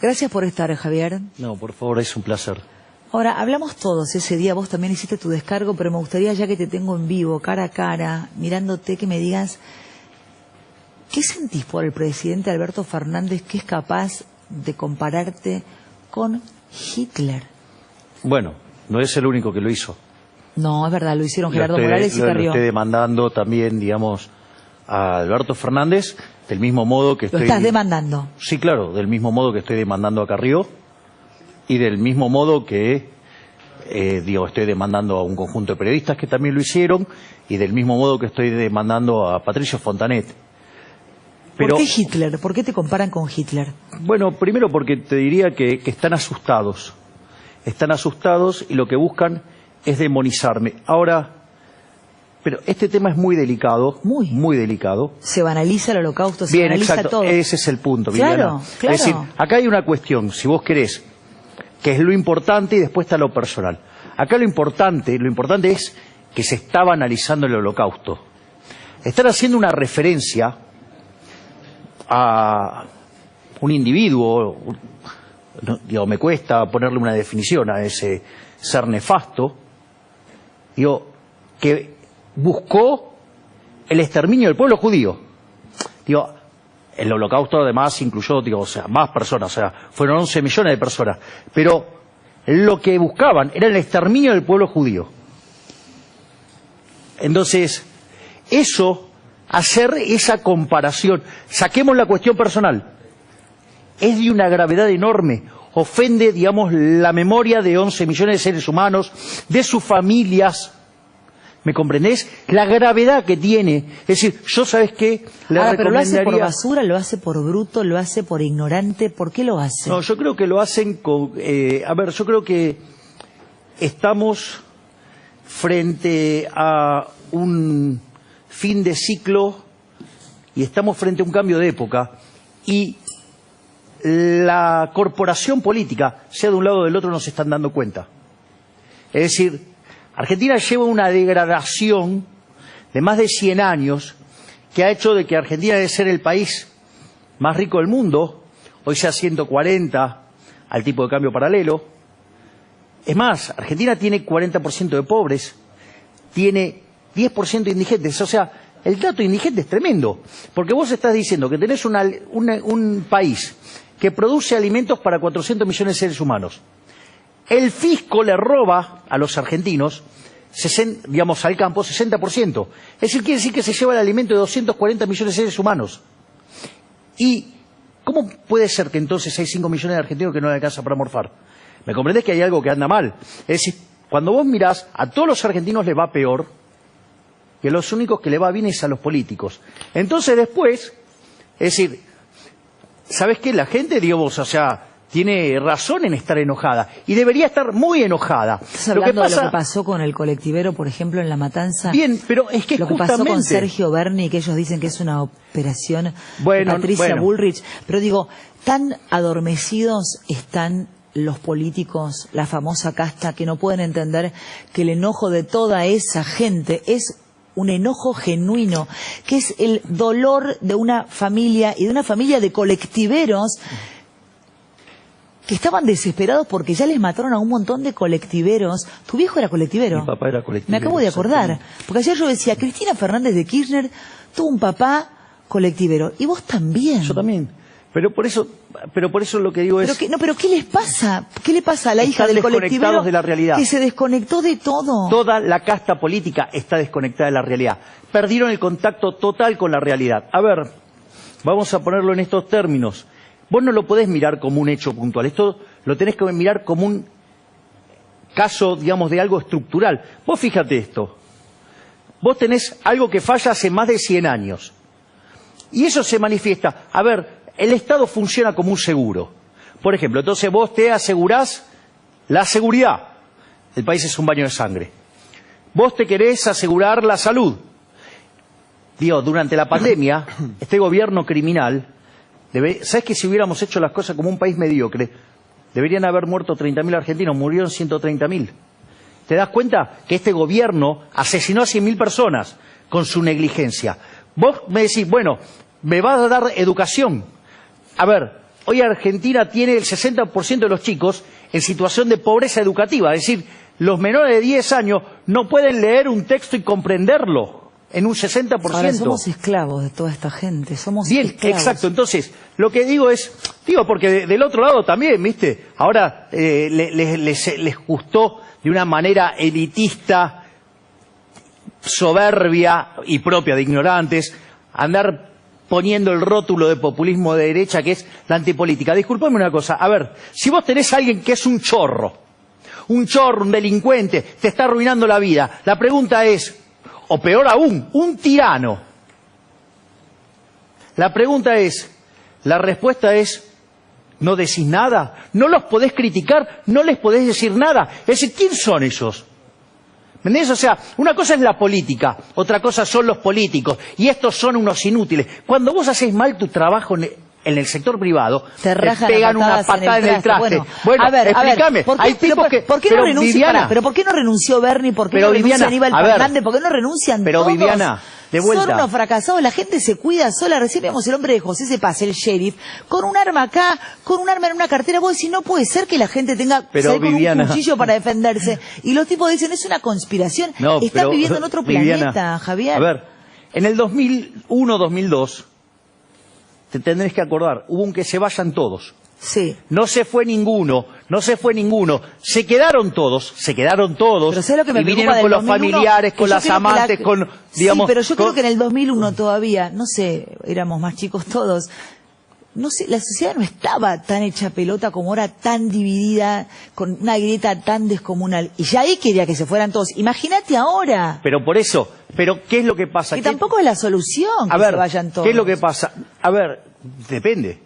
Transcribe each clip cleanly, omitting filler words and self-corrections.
Gracias por estar, Javier. No, por favor, es un placer. Ahora, hablamos todos ese día, vos también hiciste tu descargo, pero me gustaría, ya que te tengo en vivo, cara a cara, mirándote, que me digas, ¿qué sentís por el presidente Alberto Fernández que es capaz de compararte con Hitler? Bueno, no es el único que lo hizo. No, es verdad, lo hicieron Gerardo Morales y Carrió. Lo estoy demandando también, digamos, a Alberto Fernández, del mismo modo que estoy... ¿Lo estás demandando? Sí, claro, del mismo modo que estoy demandando a Carrió y del mismo modo que, estoy demandando a un conjunto de periodistas que también lo hicieron y del mismo modo que estoy demandando a Patricio Fontanet. Pero, ¿por qué Hitler? ¿Por qué te comparan con Hitler? Bueno, primero porque te diría que están asustados. Están asustados y lo que buscan es demonizarme. Ahora, pero este tema es muy delicado. Muy delicado. Se banaliza el holocausto, se Bien, banaliza exacto, todo. Ese es el punto, Claro, Viviana. claro. Es decir, acá hay una cuestión, si vos querés, que es lo importante y después está lo personal. Acá lo importante es que se está banalizando el holocausto. Están haciendo una referencia a un individuo, me cuesta ponerle una definición a ese ser nefasto, que buscó el exterminio del pueblo judío. El holocausto además incluyó, más personas, fueron 11 millones de personas, pero lo que buscaban era el exterminio del pueblo judío. Entonces, hacer esa comparación, saquemos la cuestión personal, es de una gravedad enorme, ofende, la memoria de 11 millones de seres humanos, de sus familias. ¿Me comprendés? La gravedad que tiene. Es decir, yo, ¿sabes qué? Pero lo hace por basura, lo hace por bruto, lo hace por ignorante. ¿Por qué lo hace? No, yo creo que lo hacen con... yo creo que estamos frente a un fin de ciclo y estamos frente a un cambio de época. Y la corporación política, sea de un lado o del otro, no se están dando cuenta. Es decir, Argentina lleva una degradación de más de 100 años que ha hecho de que Argentina, debe ser el país más rico del mundo, hoy sea 140 al tipo de cambio paralelo. Es más, Argentina tiene 40% de pobres, tiene 10% de indigentes. O sea, el dato de indigentes es tremendo, porque vos estás diciendo que tenés un país que produce alimentos para 400 millones de seres humanos. El fisco le roba a los argentinos, al campo, 60%. Quiere decir que se lleva el alimento de 240 millones de seres humanos. ¿Y cómo puede ser que entonces hay 5 millones de argentinos que no le alcanza para morfar? ¿Me comprendés que hay algo que anda mal? Es decir, cuando vos mirás, a todos los argentinos les va peor, y a los únicos que le va bien es a los políticos. Entonces después, ¿sabés qué? La gente, tiene razón en estar enojada y debería estar muy enojada. ¿Estás hablando de lo que pasó con el colectivero, por ejemplo, en La Matanza? Bien, pero es que lo que pasó con Sergio Berni, que ellos dicen que es una operación de Patricia Bullrich. Pero tan adormecidos están los políticos, la famosa casta, que no pueden entender que el enojo de toda esa gente es un enojo genuino, que es el dolor de una familia y de una familia de colectiveros que estaban desesperados porque ya les mataron a un montón de colectiveros. ¿Tu viejo era colectivero? Mi papá era colectivero. Me acabo de acordar. Porque ayer yo decía, Cristina Fernández de Kirchner tuvo un papá colectivero. Y vos también. Yo también. Pero por eso lo que digo es... ¿Pero qué les pasa? ¿Qué le pasa a la hija del colectivero de la realidad? Que se desconectó de todo? Toda la casta política está desconectada de la realidad. Perdieron el contacto total con la realidad. A ver, vamos a ponerlo en estos términos. Vos no lo podés mirar como un hecho puntual. Esto lo tenés que mirar como un caso, de algo estructural. Vos fíjate esto. Vos tenés algo que falla hace más de 100 años. Y eso se manifiesta. A ver, el Estado funciona como un seguro. Por ejemplo, entonces vos te asegurás la seguridad. El país es un baño de sangre. Vos te querés asegurar la salud. Durante la pandemia, este gobierno criminal... ¿Sabés que si hubiéramos hecho las cosas como un país mediocre, deberían haber muerto 30.000 argentinos, murieron 130.000? ¿Te das cuenta que este gobierno asesinó a 100.000 personas con su negligencia? Vos me decís, bueno, me vas a dar educación. A ver, hoy Argentina tiene el 60% de los chicos en situación de pobreza educativa, es decir, los menores de 10 años no pueden leer un texto y comprenderlo en un 60%. Ahora somos esclavos de toda esta gente, somos bien, esclavos. Exacto, entonces, lo que digo es, porque del otro lado también, ¿viste? Ahora les gustó de una manera elitista, soberbia y propia de ignorantes, andar poniendo el rótulo de populismo de derecha que es la antipolítica. Disculpame una cosa, a ver, si vos tenés a alguien que es un chorro, un delincuente, te está arruinando la vida, la pregunta es, o peor aún, un tirano. La respuesta es, no decís nada, no los podés criticar, no les podés decir nada. Es decir, ¿quién son ellos? ¿Me entendés? O sea, una cosa es la política, otra cosa son los políticos, y estos son unos inútiles. Cuando vos haces mal tu trabajo en el sector privado, te pegan una patada en el traste. Bueno, a ver, explícame. ¿Por qué no renunció? Pero ¿por qué no renunció Bernie? ¿Por qué no renuncia Aníbal Fernández? ¿Por qué no renuncian todos? Viviana, de vuelta. Son unos fracasados, la gente se cuida sola. Recién vemos el hombre de José Cepaz, el sheriff, con un arma acá, con un arma en una cartera. Vos decís, no puede ser que la gente tenga que salir con un cuchillo para defenderse. Y los tipos dicen, es una conspiración. Están viviendo en otro planeta, Javier. A ver, en el 2001-2002... te tendréis que acordar, hubo un que se vayan todos. Sí. No se fue ninguno. Se quedaron todos. Pero ¿sabes lo que me y vinieron con los familiares, con las amantes, con, digamos... Sí, pero yo creo que en el 2001 todavía, no sé, éramos más chicos todos, no sé, la sociedad no estaba tan hecha pelota como ahora, tan dividida, con una grieta tan descomunal. Y ya ahí quería que se fueran todos. Imagínate ahora. Pero por eso, ¿qué es lo que pasa? Que tampoco es la solución que se vayan todos. ¿Qué es lo que pasa? A ver, depende.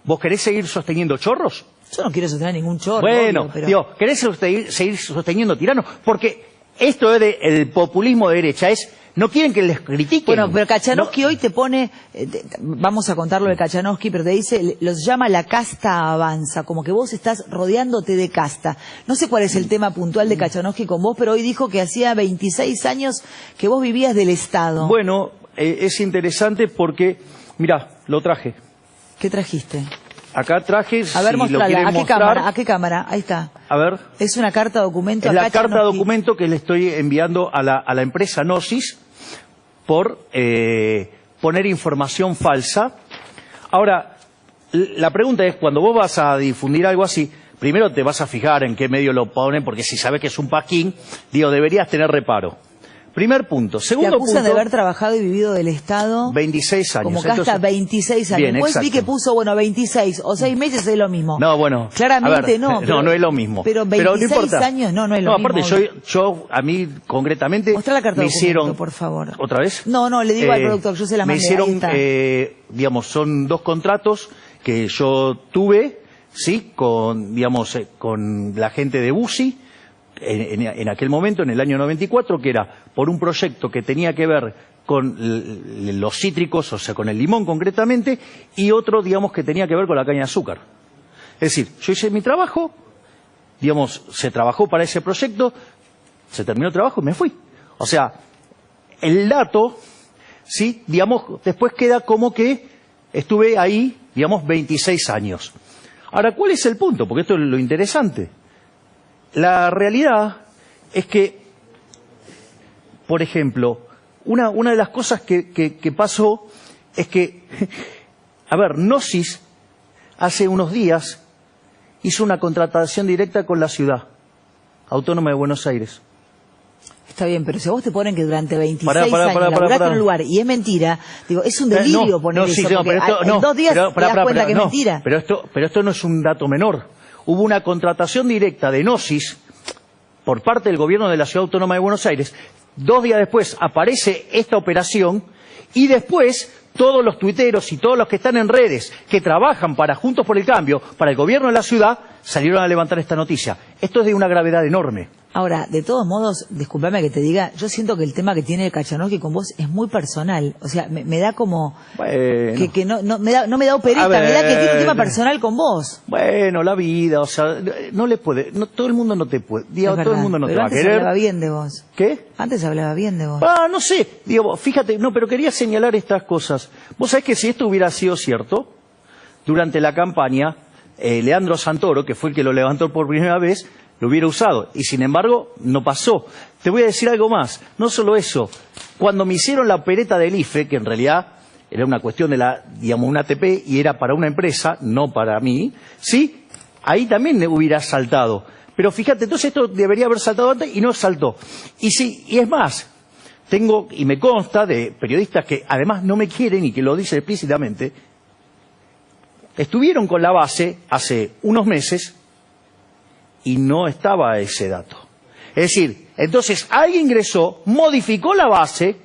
¿Vos querés seguir sosteniendo chorros? Yo no quiero sostener ningún chorro. Bueno, pero... ¿querés seguir sosteniendo tiranos? Porque esto es el populismo de derecha, no quieren que les critiquen. Bueno, pero Kachanowski hoy te pone, vamos a contarlo de Kachanowski, pero te dice, los llama la casta avanza, como que vos estás rodeándote de casta. No sé cuál es el tema puntual de Kachanowski con vos, pero hoy dijo que hacía 26 años que vos vivías del Estado. Bueno, es interesante porque, mirá, lo traje. ¿Qué trajiste? Acá traje, a ver, si mostrala. lo quieren mostrar. ¿A qué cámara? Ahí está. A ver. Es una carta documento. Es la carta documento que le estoy enviando a la empresa Gnosis por poner información falsa. Ahora, la pregunta es, cuando vos vas a difundir algo así, primero te vas a fijar en qué medio lo ponen, porque si sabes que es un paquín, deberías tener reparo. Primer punto. Segundo punto. Te acusan de haber trabajado y vivido del Estado. 26 años. Como casta, 26 años. Bien, después vi que puso, 26 o 6 meses es lo mismo. No, bueno. Claramente no. No es lo mismo. Pero 26 años no es lo mismo. No, aparte yo, a mí concretamente, mostrá la carta me hicieron... por favor. ¿Otra vez? No, le digo al productor, yo se la mandé. Me hicieron, son 2 contratos que yo tuve, ¿sí? Con la gente de BUSI, en aquel momento, en el año 94, que era por un proyecto que tenía que ver con los cítricos, o sea, con el limón concretamente, y otro, que tenía que ver con la caña de azúcar. Es decir, yo hice mi trabajo, se trabajó para ese proyecto, se terminó el trabajo y me fui. O sea, el dato, ¿sí? Después queda como que estuve ahí, 26 años. Ahora, ¿cuál es el punto? Porque esto es lo interesante. La realidad es que, por ejemplo, una de las cosas que pasó es que, Gnosis hace unos días hizo una contratación directa con la ciudad autónoma de Buenos Aires. Está bien, pero si a vos te ponen que durante 26 años laburaste en un lugar y es mentira, es un delirio poner eso, porque en 2 días te das cuenta que es mentira. Pero esto no es un dato menor. Hubo una contratación directa de Gnosis por parte del gobierno de la Ciudad Autónoma de Buenos Aires. 2 días después aparece esta operación y después todos los tuiteros y todos los que están en redes que trabajan para Juntos por el Cambio, para el gobierno de la ciudad, salieron a levantar esta noticia. Esto es de una gravedad enorme. Ahora, de todos modos, discúlpame que te diga, yo siento que el tema que tiene Kachanowski con vos es muy personal. O sea, me da como... Bueno. Que no me da opereta, me da que tiene un tema personal con vos. Bueno, la vida, o sea, no le puede... No, todo el mundo no te puede... Digo, todo el mundo no te va a querer. Antes hablaba bien de vos. ¿Qué? Antes hablaba bien de vos. No sé. Digo, fíjate, no, pero quería señalar estas cosas. Vos sabés que si esto hubiera sido cierto, durante la campaña, Leandro Santoro, que fue el que lo levantó por primera vez, lo hubiera usado, y sin embargo no pasó. Te voy a decir algo más, no solo eso, cuando me hicieron la opereta del IFE, que en realidad era una cuestión de una ATP y era para una empresa, no para mí, sí, ahí también hubiera saltado. Pero fíjate, entonces esto debería haber saltado antes y no saltó. Y es más, tengo, y me consta de periodistas que además no me quieren y que lo dicen explícitamente, estuvieron con la base hace unos meses y no estaba ese dato. Es decir, entonces alguien ingresó, modificó la base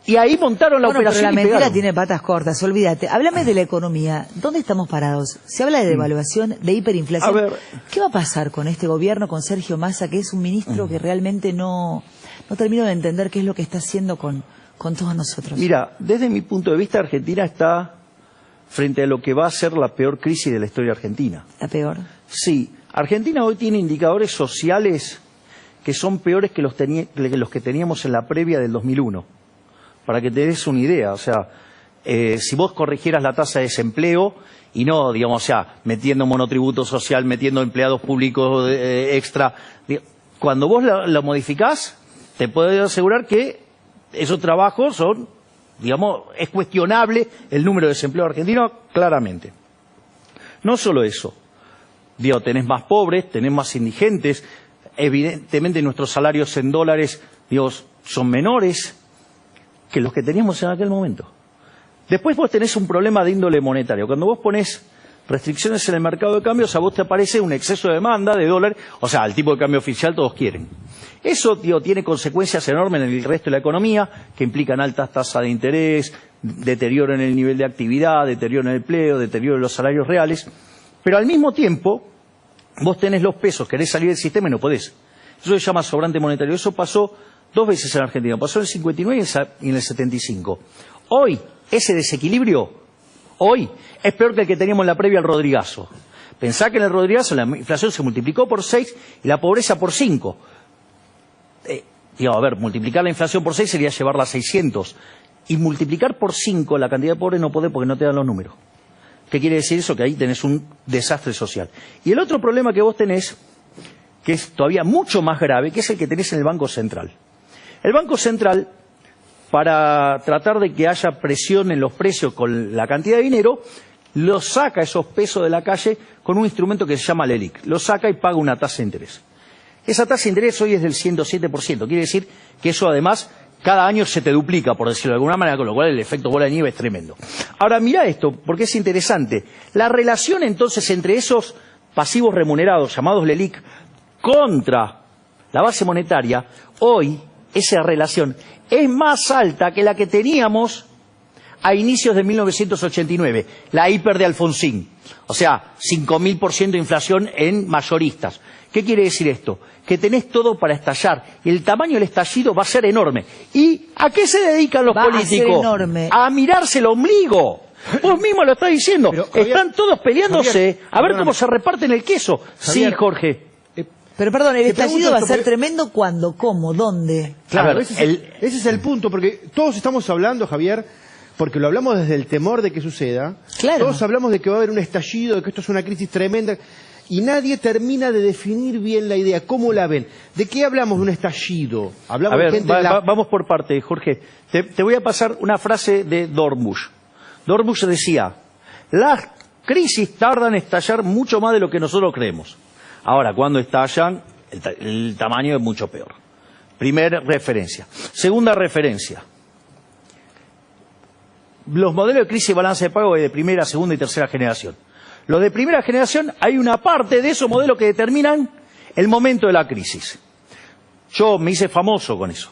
y ahí montaron la operación. Pero la mentira tiene patas cortas, olvídate. Háblame de la economía. ¿Dónde estamos parados? Se habla de devaluación, de hiperinflación. A ver, ¿qué va a pasar con este gobierno, con Sergio Massa, que es un ministro que realmente no termino de entender qué es lo que está haciendo con todos nosotros? Mira, desde mi punto de vista, Argentina está frente a lo que va a ser la peor crisis de la historia argentina. ¿La peor? Sí. Argentina hoy tiene indicadores sociales que son peores que los que teníamos en la previa del 2001. Para que te des una idea, o sea, si vos corrigieras la tasa de desempleo y no, digamos, o sea, metiendo monotributo social, metiendo empleados públicos extra, cuando vos lo modificás, te puedo asegurar que esos trabajos son, digamos, es cuestionable el número de desempleo argentino, claramente. No solo eso. Digo, tenés más pobres, tenés más indigentes, evidentemente nuestros salarios en dólares, digo, son menores que los que teníamos en aquel momento. Después vos tenés un problema de índole monetario. Cuando vos ponés restricciones en el mercado de cambios, a vos te aparece un exceso de demanda de dólares, o sea, el tipo de cambio oficial todos quieren. Eso, digo, tiene consecuencias enormes en el resto de la economía, que implican altas tasas de interés, deterioro en el nivel de actividad, deterioro en el empleo, deterioro en los salarios reales. Pero al mismo tiempo, vos tenés los pesos, querés salir del sistema y no podés. Eso se llama sobrante monetario. Eso pasó 2 veces en Argentina. Pasó en el 59 y en el 75. Hoy, ese desequilibrio, hoy, es peor que el que teníamos en la previa al Rodrigazo. Pensá que en el Rodrigazo la inflación se multiplicó por 6 y la pobreza por 5. A ver, multiplicar la inflación por 6 sería llevarla a 600. Y multiplicar por 5 la cantidad de pobres no podés porque no te dan los números. ¿Qué quiere decir eso? Que ahí tenés un desastre social. Y el otro problema que vos tenés, que es todavía mucho más grave, que es el que tenés en el Banco Central. El Banco Central, para tratar de que haya presión en los precios con la cantidad de dinero, lo saca esos pesos de la calle con un instrumento que se llama LELIQ. Lo saca y paga una tasa de interés. Esa tasa de interés hoy es del 107%. Quiere decir que eso además cada año se te duplica, por decirlo de alguna manera, con lo cual el efecto bola de nieve es tremendo. Ahora, mira esto, porque es interesante. La relación entonces entre esos pasivos remunerados, llamados LELIQ, contra la base monetaria, hoy esa relación es más alta que la que teníamos a inicios de 1989, la hiper de Alfonsín. O sea, 5.000% de inflación en mayoristas. ¿Qué quiere decir esto? Que tenés todo para estallar. Y el tamaño del estallido va a ser enorme. ¿Y a qué se dedican los políticos? A ser enorme. A mirarse el ombligo. Vos mismo lo estás diciendo. Pero, Javier, están todos peleándose a ver cómo se reparten el queso. Javier, sí, Jorge. Pero perdón, el estallido va a ser tremendo ¿cuándo? ¿Cómo? ¿Dónde? Claro, ese es el punto, porque todos estamos hablando, Javier, porque lo hablamos desde el temor de que suceda. Claro. Todos hablamos de que va a haber un estallido, de que esto es una crisis tremenda, y nadie termina de definir bien la idea. ¿Cómo la ven? ¿De qué hablamos de un estallido? Hablamos a ver, de gente vamos por parte, Jorge. Te voy a pasar una frase de Dornbusch. Dornbusch decía, las crisis tardan en estallar mucho más de lo que nosotros creemos. Ahora, cuando estallan, el tamaño es mucho peor. Primera referencia. Segunda referencia. Los modelos de crisis y balance de pago de primera, segunda y tercera generación. Los de primera generación, hay una parte de esos modelos que determinan el momento de la crisis. Yo me hice famoso con eso.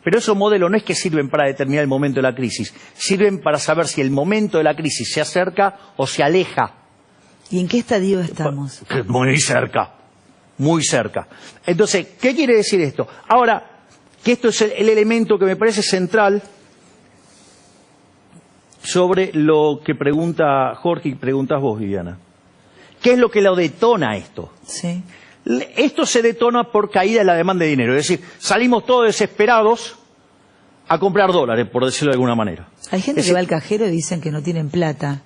Pero esos modelos no es que sirven para determinar el momento de la crisis, sirven para saber si el momento de la crisis se acerca o se aleja. ¿Y en qué estadio estamos? Muy cerca, muy cerca. Entonces, ¿qué quiere decir esto? Ahora, que esto es el elemento que me parece central sobre lo que pregunta Jorge y preguntas vos, Viviana. ¿Qué es lo que lo detona esto? Sí. Esto se detona por caída de la demanda de dinero. Es decir, salimos todos desesperados a comprar dólares, por decirlo de alguna manera. Hay gente que va al cajero y dicen que no tienen plata.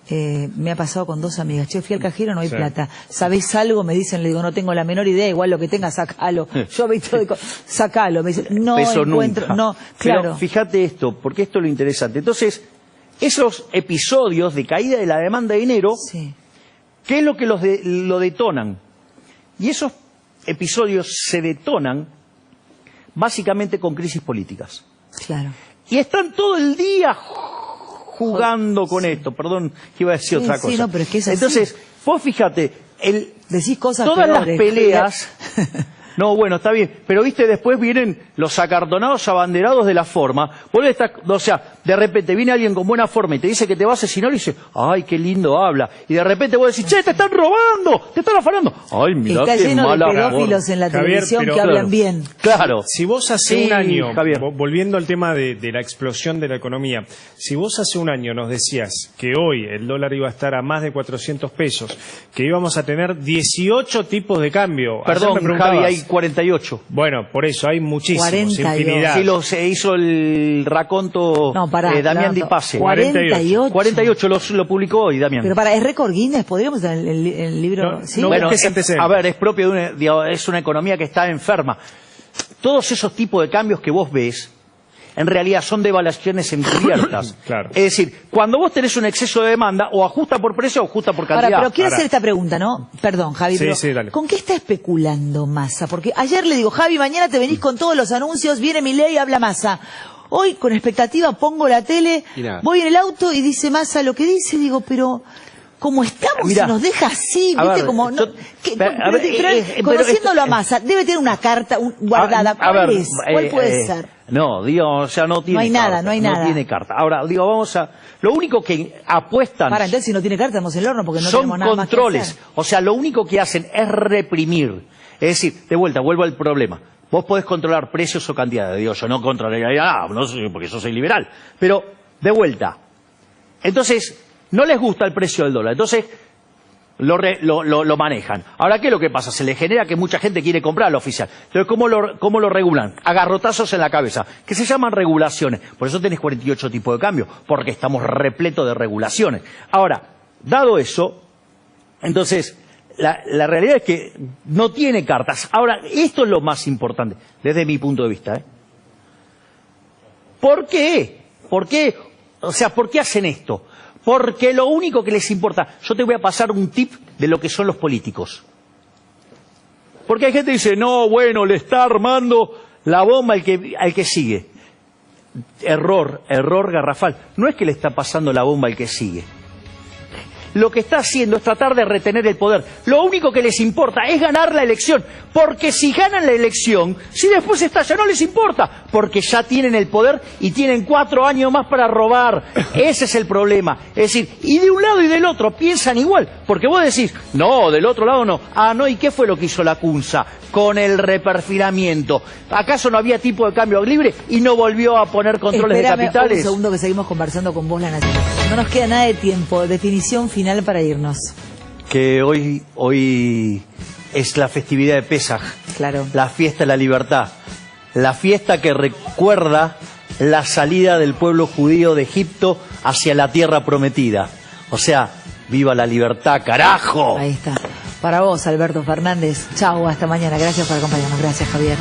Me ha pasado con 2 amigas. Che, fui al cajero, no hay plata. ¿Sabés algo? Me dicen, le digo, no tengo la menor idea, igual lo que tengas, sacalo. Yo visto sacalo. Me dicen, no Peso encuentro. Nunca. No, claro. Pero fíjate esto, porque esto es lo interesante. Entonces, esos episodios de caída de la demanda de dinero, sí. ¿Qué es lo que lo detonan? Y esos episodios se detonan básicamente con crisis políticas. Claro. Y están todo el día jugando con esto. Perdón, que iba a decir otra cosa. Sí, no, pero es que es así. Entonces, vos fíjate, decís cosas todas peores, las peleas... No, bueno, está bien, pero viste, después vienen los acartonados abanderados de la forma. O sea, de repente viene alguien con buena forma y te dice que te va a asesinar y dice, ay, qué lindo habla. Y de repente vos decís, che, te están robando, te están afanando. Ay, mirá, está qué lleno mala de pedófilos en la televisión que hablan bien. Claro. Si vos hace un año, volviendo al tema de la explosión de la economía, si vos hace un año nos decías que hoy el dólar iba a estar a más de 400 pesos, que íbamos a tener 18 tipos de cambio. Perdón, Javi, hay 48. Bueno, por eso hay muchísimos, 42. infinidad. Sí, se hizo el raconto Damián Di Pase. 48. 48 lo publicó hoy, Damián. Pero es récord Guinness, podríamos dar el libro. No, ¿sí? no, bueno, a ver, es propio es una economía que está enferma. Todos esos tipos de cambios que vos ves, en realidad son devaluaciones encubiertas. Claro. Es decir, cuando vos tenés un exceso de demanda, o ajusta por precio o ajusta por cantidad. Ahora, pero quiero hacer esta pregunta, ¿no? Perdón, Javi, sí, pero sí, dale. ¿con qué está especulando Massa? Porque ayer le digo, Javi, mañana te venís con todos los anuncios, viene Milei, habla Massa. Hoy, con expectativa, pongo la tele, voy en el auto y dice Massa lo que dice, digo, pero... Como estamos, mirá, se nos deja así, ¿viste? Ver, Como no, conociéndolo a Massa, debe tener una carta guardada. ¿Cuál puede ser? No, digo, o sea, no tiene carta. No hay nada. No tiene carta. Ahora, digo, lo único que apuestan... Entonces si no tiene carta, estamos en el horno porque no tenemos nada más que hacer. Son controles. O sea, lo único que hacen es reprimir. Es decir, de vuelta, vuelvo al problema. Vos podés controlar precios o cantidades. Digo, yo no controlaría nada, no sé, porque yo soy liberal. Pero, de vuelta. Entonces... No les gusta el precio del dólar, entonces lo manejan. Ahora, ¿qué es lo que pasa? Se les genera que mucha gente quiere comprar al oficial. Entonces, ¿cómo lo regulan? A garrotazos en la cabeza, que se llaman regulaciones. Por eso tenés 48 tipos de cambio, porque estamos repletos de regulaciones. Ahora, dado eso, entonces, la realidad es que no tiene cartas. Ahora, esto es lo más importante, desde mi punto de vista. ¿Por qué? ¿Por qué? O sea, ¿por qué hacen esto? Porque lo único que les importa... Yo te voy a pasar un tip de lo que son los políticos. Porque hay gente que dice, no, bueno, le está armando la bomba al que sigue. Error garrafal. No es que le está pasando la bomba al que sigue. Lo que está haciendo es tratar de retener el poder. Lo único que les importa es ganar la elección. Porque si ganan la elección, si después estalla, no les importa. Porque ya tienen el poder y tienen 4 años más para robar. Ese es el problema. Es decir, y de un lado y del otro piensan igual. Porque vos decís, no, del otro lado no. Ah, no, ¿y qué fue lo que hizo la CUNSA? Con el reperfilamiento. ¿Acaso no había tipo de cambio libre y no volvió a poner controles de capitales? Un segundo que seguimos conversando con vos, La Nación. No nos queda nada de tiempo. Definición final para irnos. Que hoy es la festividad de Pesaj. Claro. La fiesta de la libertad. La fiesta que recuerda la salida del pueblo judío de Egipto hacia la tierra prometida. O sea, ¡viva la libertad, carajo! Ahí está. Para vos, Alberto Fernández. Chau, hasta mañana. Gracias por acompañarnos. Gracias, Javier.